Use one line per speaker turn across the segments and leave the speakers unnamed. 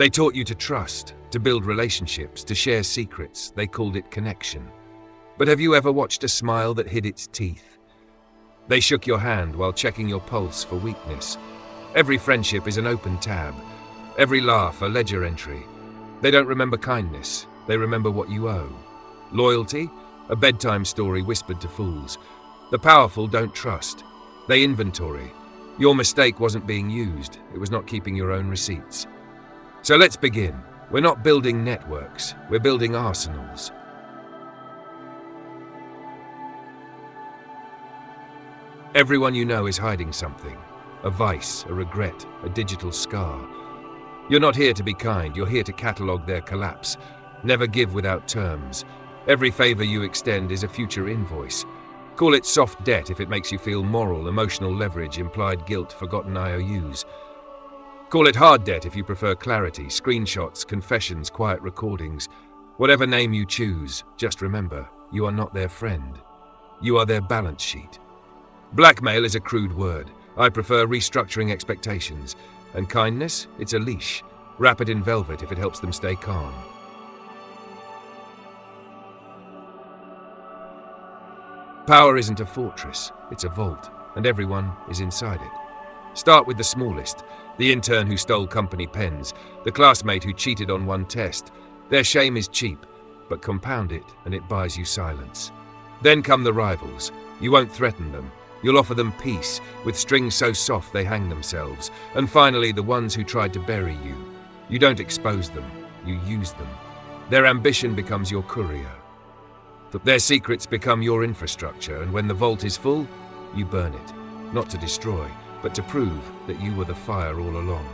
They taught you to trust, to build relationships, to share secrets. They called it connection. But have you ever watched a smile that hid its teeth? They shook your hand while checking your pulse for weakness. Every friendship is an open tab. Every laugh a ledger entry. They don't remember kindness. They remember what you owe. Loyalty? A bedtime story whispered to fools. The powerful don't trust. They inventory. Your mistake wasn't being used. It was not keeping your own receipts. So let's begin. We're not building networks. We're building arsenals. Everyone you know is hiding something. A vice, a regret, a digital scar. You're not here to be kind. You're here to catalogue their collapse. Never give without terms. Every favor you extend is a future invoice. Call it soft debt if it makes you feel moral, emotional leverage, implied guilt, forgotten IOUs. Call it hard debt if you prefer clarity, screenshots, confessions, quiet recordings. Whatever name you choose, just remember, you are not their friend. You are their balance sheet. Blackmail is a crude word. I prefer restructuring expectations. And kindness, it's a leash. Wrap it in velvet if it helps them stay calm. Power isn't a fortress, it's a vault, and everyone is inside it. Start with the smallest, the intern who stole company pens, the classmate who cheated on one test. Their shame is cheap, but compound it and it buys you silence. Then come the rivals. You won't threaten them. You'll offer them peace, with strings so soft they hang themselves. And finally, the ones who tried to bury you. You don't expose them, you use them. Their ambition becomes your courier. Their secrets become your infrastructure, and when the vault is full, you burn it. Not to destroy, but to prove that you were the fire all along.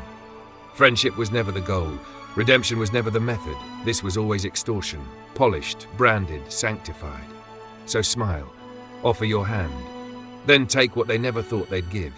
Friendship was never the goal. Redemption was never the method. This was always extortion, polished, branded, sanctified. So smile, offer your hand. Then take what they never thought they'd give.